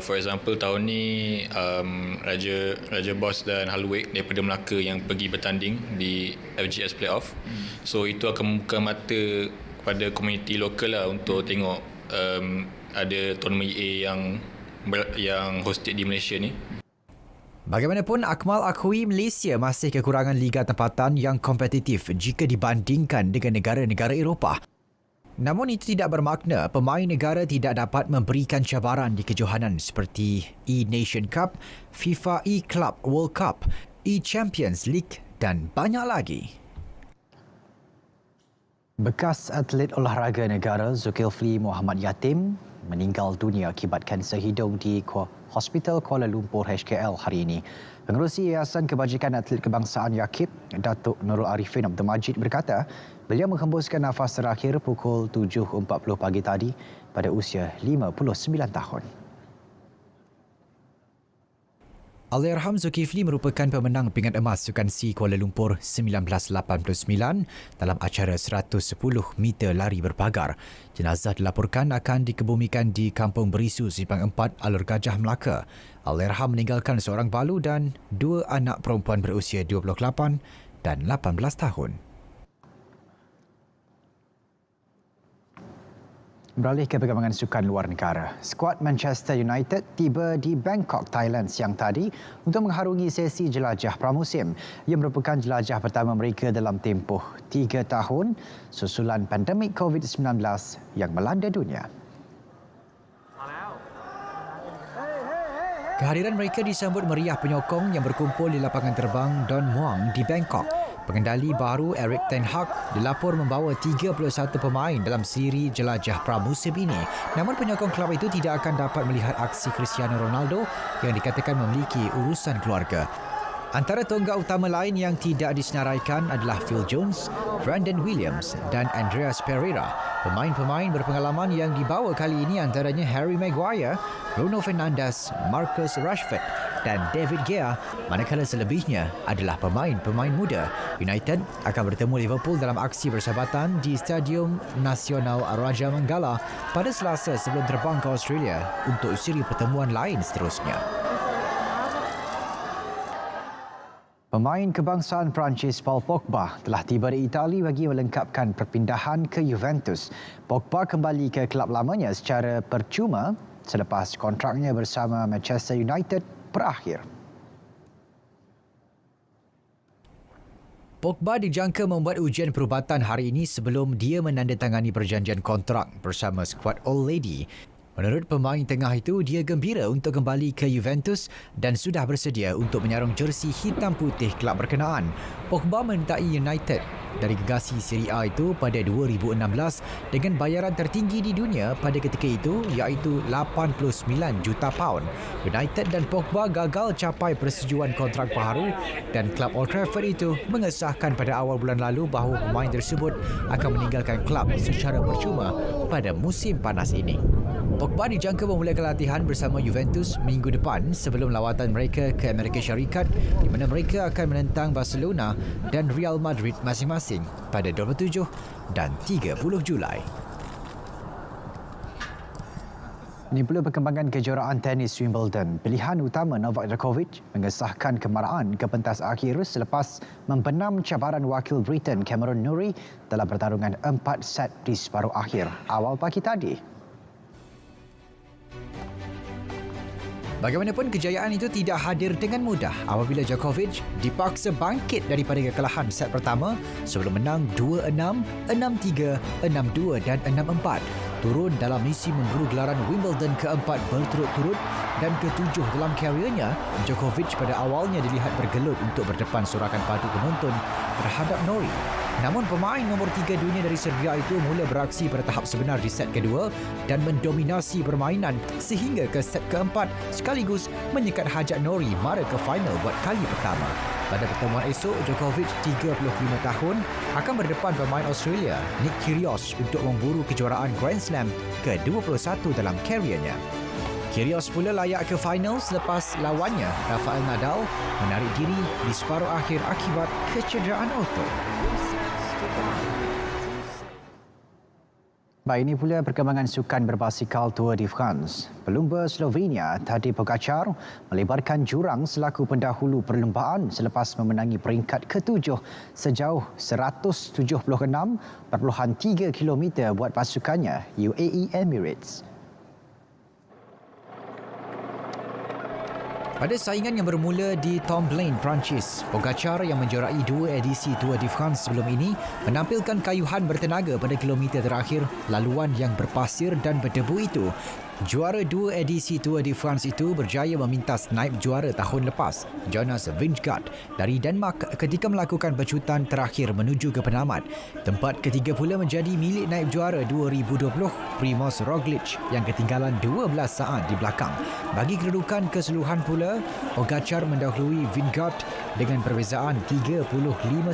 For example, tahun ni Raja Boss dan Halweg daripada Melaka yang pergi bertanding di FGS Playoff. So itu akan membuka mata pada komuniti lokal lah untuk tengok ada tournament EA yang hosted di Malaysia ni. Bagaimanapun, Akmal akui Malaysia masih kekurangan liga tempatan yang kompetitif jika dibandingkan dengan negara-negara Eropah. Namun itu tidak bermakna pemain negara tidak dapat memberikan cabaran di kejohanan seperti E-Nation Cup, FIFA E-Club World Cup, E-Champions League dan banyak lagi. Bekas atlet olahraga negara Zulkifli Muhammad Yatim meninggal dunia akibat kanser hidung di Hospital Kuala Lumpur HKL hari ini. Pengerusi Yayasan Kebajikan Atlet Kebangsaan Yakib, Datuk Nurul Arifin Abdul Majid berkata, beliau menghembuskan nafas terakhir pukul 7.40 pagi tadi pada usia 59 tahun. Allahyarham Zulkifli merupakan pemenang pingat emas Sukan SEA Kuala Lumpur 1989 dalam acara 110 meter lari berpagar. Jenazah dilaporkan akan dikebumikan di Kampung Berisu, Simpang 4, Alur Gajah, Melaka. Allahyarham meninggalkan seorang balu dan dua anak perempuan berusia 28 dan 18 tahun. Beralih ke perkembangan sukan luar negara. Skuad Manchester United tiba di Bangkok, Thailand siang tadi untuk mengharungi sesi jelajah pramusim. Ia merupakan jelajah pertama mereka dalam tempoh 3 tahun susulan pandemik COVID-19 yang melanda dunia. Kehadiran mereka disambut meriah penyokong yang berkumpul di lapangan terbang Don Muang di Bangkok. Pengendali baru Erik ten Hag dilapor membawa 31 pemain dalam siri jelajah pramusim ini. Namun penyokong kelab itu tidak akan dapat melihat aksi Cristiano Ronaldo yang dikatakan memiliki urusan keluarga. Antara tonggak utama lain yang tidak disenaraikan adalah Phil Jones, Brandon Williams dan Andreas Pereira. Pemain-pemain berpengalaman yang dibawa kali ini antaranya Harry Maguire, Bruno Fernandes, Marcus Rashford dan David Gea, manakala selebihnya adalah pemain-pemain muda. United akan bertemu Liverpool dalam aksi persahabatan di Stadium Nasional Raja Manggala pada Selasa sebelum terbang ke Australia untuk siri pertemuan lain seterusnya. Pemain kebangsaan Perancis Paul Pogba telah tiba di Itali bagi melengkapkan perpindahan ke Juventus. Pogba kembali ke kelab lamanya secara percuma selepas kontraknya bersama Manchester United berakhir. Pogba dijangka membuat ujian perubatan hari ini sebelum dia menandatangani perjanjian kontrak bersama skuad Old Lady. Menurut pemain tengah itu, dia gembira untuk kembali ke Juventus dan sudah bersedia untuk menyarung jersey hitam putih kelab berkenaan. Pogba menyertai United dari gegasi Serie A itu pada 2016 dengan bayaran tertinggi di dunia pada ketika itu iaitu 89 juta pound. United dan Pogba gagal capai persetujuan kontrak baharu dan kelab Old Trafford itu mengesahkan pada awal bulan lalu bahawa pemain tersebut akan meninggalkan kelab secara percuma pada musim panas ini. Pogba dijangka memulakan latihan bersama Juventus minggu depan sebelum lawatan mereka ke Amerika Syarikat di mana mereka akan menentang Barcelona dan Real Madrid masing-masing pada 27 dan 30 Julai. Ini pula perkembangan kejuaraan tenis Wimbledon. Pilihan utama Novak Djokovic mengesahkan kemarahan ke pentas akhir selepas membenam cabaran wakil Britain Cameron Norrie dalam pertarungan 4 set di separuh akhir awal pagi tadi. Bagaimanapun, kejayaan itu tidak hadir dengan mudah apabila Djokovic dipaksa bangkit daripada kekalahan set pertama sebelum menang 2-6, 6-3, 6-2 dan 6-4. Turun dalam misi memburu gelaran Wimbledon keempat berturut-turut dan ketujuh dalam kariernya, Djokovic pada awalnya dilihat bergelut untuk berdepan sorakan padu penonton terhadap Norrie. Namun pemain nombor 3 dunia dari Serbia itu mula beraksi pada tahap sebenar di set kedua dan mendominasi permainan sehingga ke set keempat sekaligus menyekat hajat Norrie mara ke final buat kali pertama. Pada pertemuan esok, Djokovic 35 tahun akan berdepan pemain Australia Nick Kyrgios untuk memburu kejuaraan Grand Slam ke-21 dalam kariernya. Kyrgios pula layak ke final selepas lawannya Rafael Nadal menarik diri di separuh akhir akibat kecederaan otot. Baik, ini pula perkembangan sukan berbasikal Tour de France. Pelumba Slovenia Tadej Pogacar melebarkan jurang selaku pendahulu perlumbaan selepas memenangi peringkat ke-7 sejauh 176.3 km buat pasukannya UAE Emirates. Pada saingan yang bermula di Tomblain, Perancis, Pogacar yang menjuarai 2 edisi Tour de France sebelum ini menampilkan kayuhan bertenaga pada kilometer terakhir laluan yang berpasir dan berdebu itu. Juara 2 edisi Tour de France itu berjaya memintas naib juara tahun lepas, Jonas Vingegaard dari Denmark ketika melakukan pecutan terakhir menuju ke penamat. Tempat ketiga pula menjadi milik naib juara 2020, Primož Roglič yang ketinggalan 12 saat di belakang. Bagi kedudukan keseluruhan pula, Pogacar mendahului Vingegaard dengan perbezaan 35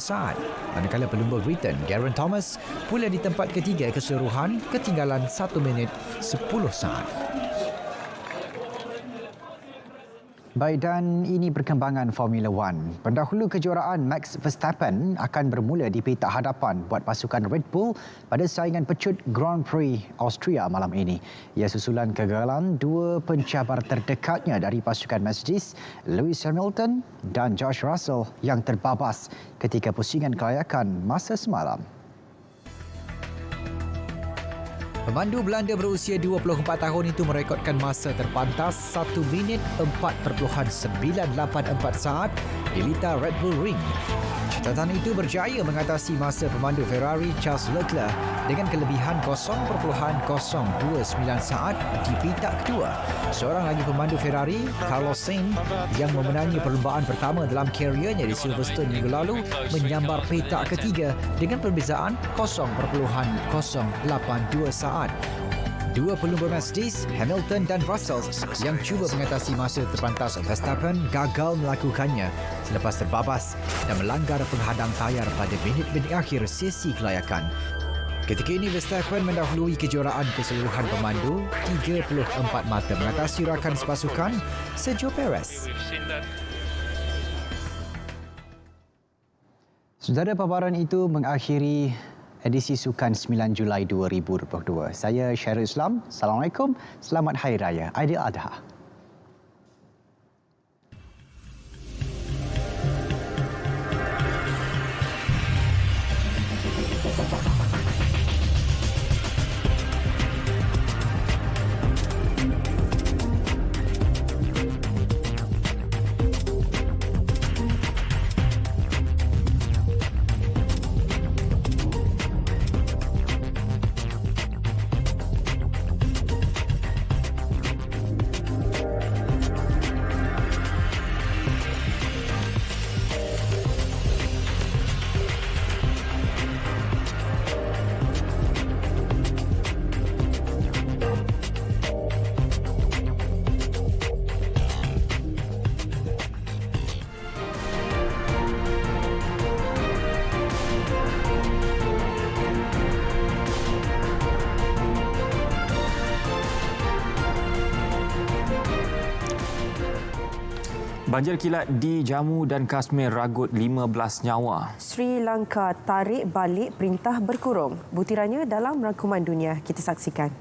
saat. Manakala pelumba Britain, Geraint Thomas pula di tempat ketiga keseluruhan ketinggalan 1 minit 10 saat. Baik, dan ini perkembangan Formula One. Pendahulu kejuaraan Max Verstappen akan bermula di petak hadapan buat pasukan Red Bull pada saingan pecut Grand Prix Austria malam ini. Ia susulan kegagalan dua pencabar terdekatnya dari pasukan Mercedes, Lewis Hamilton dan George Russell yang terbabas ketika pusingan kelayakan masa semalam. Pemandu Belanda berusia 24 tahun itu merekodkan masa terpantas 1 minit 4.984 saat di litar Red Bull Ring. Catatan itu berjaya mengatasi masa pemandu Ferrari Charles Leclerc dengan kelebihan 0.029 saat di petak kedua. Seorang lagi pemandu Ferrari, Carlos Sainz, yang memenangi perlumbaan pertama dalam kariernya di Silverstone minggu lalu, menyambar petak ketiga dengan perbezaan 0.082 saat. Dua pelumba Mercedes, Hamilton dan Russell yang cuba mengatasi masa terpantas Verstappen gagal melakukannya selepas terbabas dan melanggar penghadang tayar pada minit-minit akhir sesi kelayakan. Ketika ini Verstappen mendahului kejuaraan keseluruhan pemandu 34 mata mengatasi rakan sepasukan Sergio Perez. Saudara, paparan itu mengakhiri edisi Sukan 9 Julai 2022. Saya Syahrul Islam. Assalamualaikum. Selamat Hari Raya Aidiladha. Banjir kilat di Jammu dan Kashmir ragut 15 nyawa. Sri Lanka tarik balik perintah berkurung. Butirannya dalam rangkuman dunia. Kita saksikan.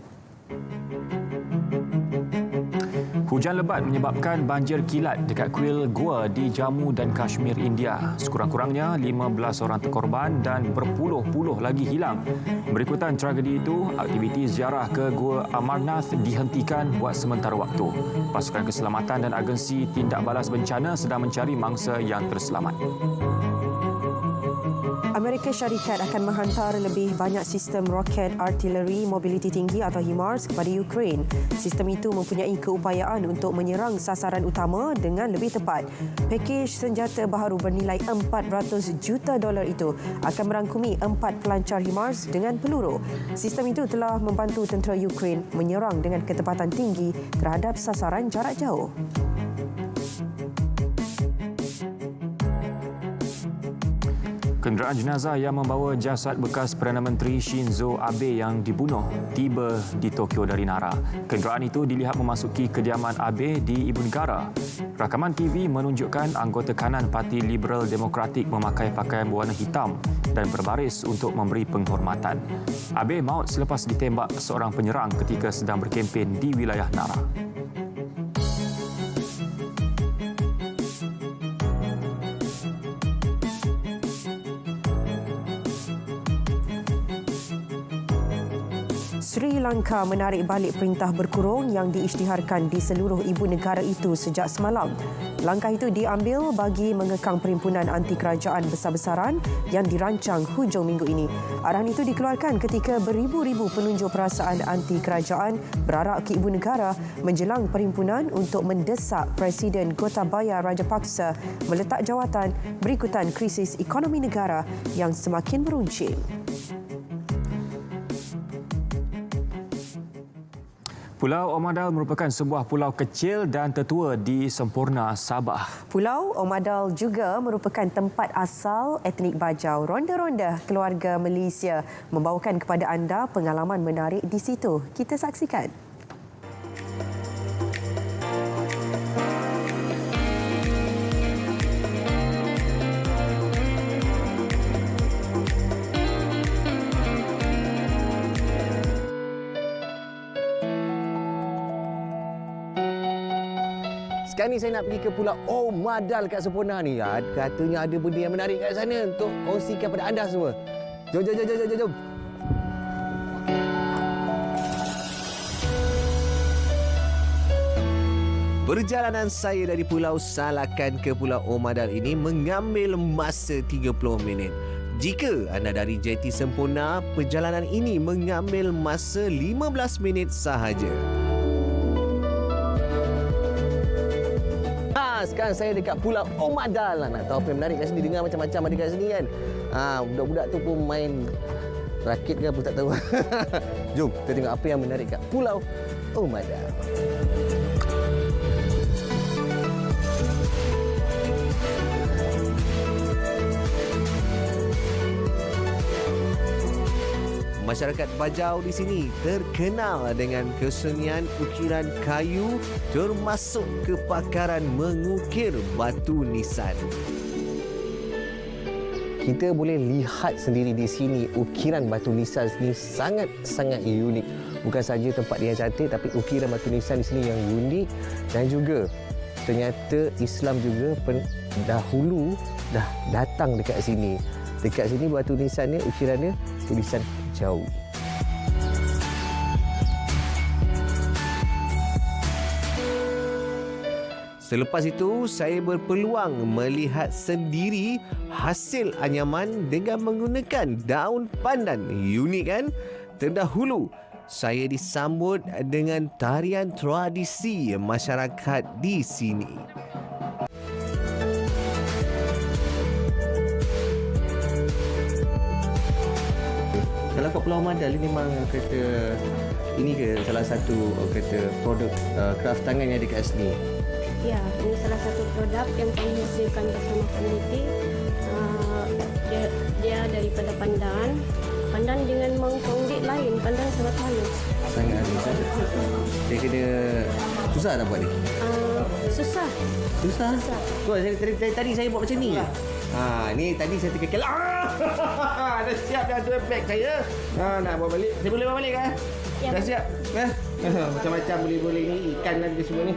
Hujan lebat menyebabkan banjir kilat dekat kuil Gua di Jammu dan Kashmir, India. Sekurang-kurangnya 15 orang terkorban dan berpuluh-puluh lagi hilang. Berikutan tragedi itu, aktiviti ziarah ke Gua Amarnath dihentikan buat sementara waktu. Pasukan keselamatan dan agensi tindak balas bencana sedang mencari mangsa yang terselamat. Amerika Syarikat akan menghantar lebih banyak sistem roket artileri mobiliti tinggi atau HIMARS kepada Ukraine. Sistem itu mempunyai keupayaan untuk menyerang sasaran utama dengan lebih tepat. Pakej senjata baharu bernilai $400 juta itu akan merangkumi 4 pelancar HIMARS dengan peluru. Sistem itu telah membantu tentera Ukraine menyerang dengan ketepatan tinggi terhadap sasaran jarak jauh. Kenderaan jenazah yang membawa jasad bekas Perdana Menteri Shinzo Abe yang dibunuh tiba di Tokyo dari Nara. Kenderaan itu dilihat memasuki kediaman Abe di Ibu Negara. Rakaman TV menunjukkan anggota kanan Parti Liberal Demokratik memakai pakaian berwarna hitam dan berbaris untuk memberi penghormatan. Abe maut selepas ditembak seorang penyerang ketika sedang berkempen di wilayah Nara. Sri Lanka menarik balik perintah berkurung yang diisytiharkan di seluruh ibu negara itu sejak semalam. Langkah itu diambil bagi mengekang perhimpunan anti-kerajaan besar-besaran yang dirancang hujung minggu ini. Arahan itu dikeluarkan ketika beribu-ribu penunjuk perasaan anti-kerajaan berarak ke ibu negara menjelang perhimpunan untuk mendesak Presiden Gotabaya Rajapaksa meletak jawatan berikutan krisis ekonomi negara yang semakin meruncing. Pulau Omadal merupakan sebuah pulau kecil dan tertua di sempurna Sabah. Pulau Omadal juga merupakan tempat asal etnik Bajau. Ronda-ronda keluarga Malaysia membawakan kepada anda pengalaman menarik di situ. Kita saksikan. Sekarang ni saya nak pergi ke Pulau Omadal kat Semporna ni. Katanya ada benda yang menarik kat sana untuk kongsikan pada anda semua. Jom. Perjalanan saya dari Pulau Salakan ke Pulau Omadal ini mengambil masa 30 minit. Jika anda dari Jeti Semporna, perjalanan ini mengambil masa 15 minit sahaja. Sekarang saya dekat Pulau Omadal. Nak tahu apa yang menarik kat sini, dengar macam-macam ada kat sini kan. Budak-budak tu pun main rakit ke apa tak tahu. Jom kita tengok apa yang menarik kat Pulau Omadal. Masyarakat Bajau di sini terkenal dengan kesenian ukiran kayu termasuk kepakaran mengukir batu nisan. Kita boleh lihat sendiri di sini ukiran batu nisan ini sangat-sangat unik. Bukan saja tempat dia yang cantik tapi ukiran batu nisan di sini yang unik dan juga ternyata Islam juga dahulu dah datang dekat sini. Dekat sini batu nisannya, ukirannya tulisan Jawi. Selepas itu, saya berpeluang melihat sendiri hasil anyaman dengan menggunakan daun pandan. Unik kan? Terdahulu, saya disambut dengan tarian tradisi masyarakat di sini. Kalau kat Pulau Omadal ini memang kata ini ke salah satu kata produk kraft tangan yang ada kat sini. Ya, ini salah satu produk yang kami hasilkan bersama peneliti. Dia daripada pandan. Pandan dengan mengkonggit lain. Pandan sangat halus. Sangat halus. Dia kena susah nak buat ni? Susah. Susah? Tadi saya buat macam ni. Ni tadi saya terkekel. Dah siap dah tu beg saya. Nak bawa balik. Saya boleh bawa balik kan? Ya. Dah siap. Macam-macam boleh-boleh ni, ikan ada semua ni.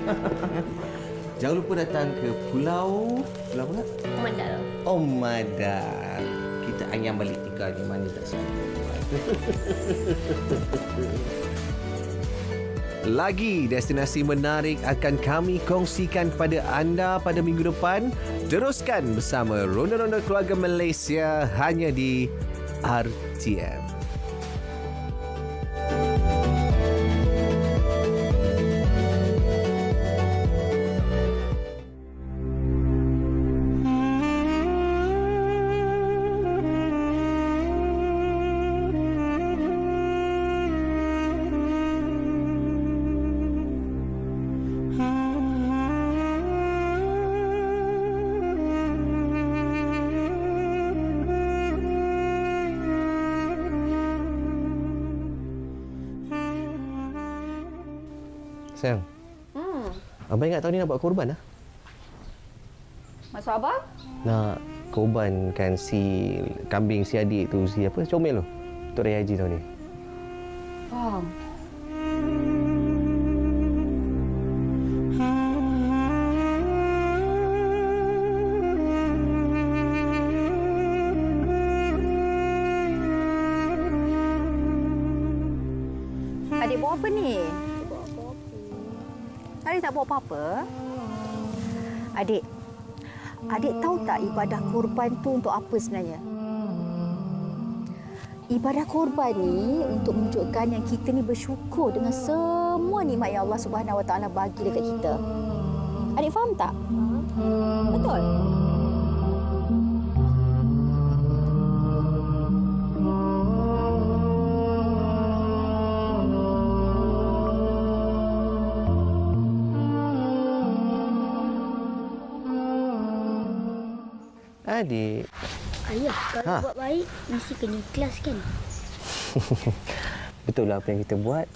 Jangan lupa datang ke Pulau apa? Madal. Oh, Madal. Kita ayam balik ikan ni, manis tak sedap. Lagi destinasi menarik akan kami kongsikan pada anda pada minggu depan. Teruskan bersama Ronda-Ronda Keluarga Malaysia hanya di RTM. Sayang. Abang ingat tahun ni nak buat korban lah. Maksud abang? Nak korbankan si kambing si adik tu, si apa? Comel tu. Untuk Raya Haji tahun ni. Faham. Adik bawa apa ni? Adik tak bawa apa-apa? Adik tahu tak ibadah korban tu untuk apa sebenarnya? Ibadah korban ni untuk menunjukkan yang kita ni bersyukur dengan semua nikmat yang Allah Subhanahu Wa Taala bagi dekat kita. Adik faham tak? Betul? Adik. Ayah, kalau buat baik, mesti kena ikhlas kan? Betul lah apa yang kita buat,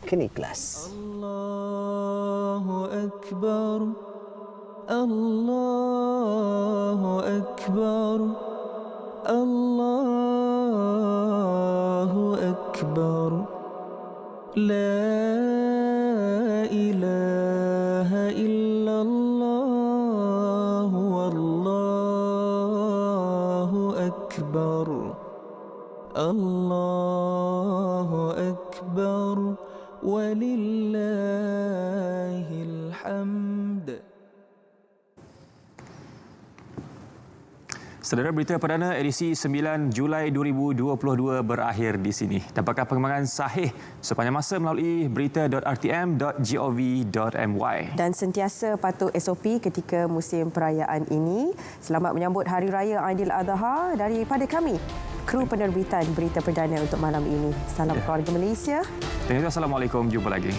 kena ikhlas. Allahu Akbar. Allahu Akbar. Allahu Akbar. La ilaha illallah wallahu akbar. Allahu akbar walillahil hamd. Saudara, berita perdana edisi 9 Julai 2022 berakhir di sini. Dapatkan perkembangan sahih sepanjang masa melalui berita.rtm.gov.my. Dan sentiasa patuh SOP ketika musim perayaan ini. Selamat menyambut Hari Raya Aidiladha daripada kami, kru penerbitan berita perdana untuk malam ini. Salam keluarga Malaysia. Dan Assalamualaikum, jumpa lagi.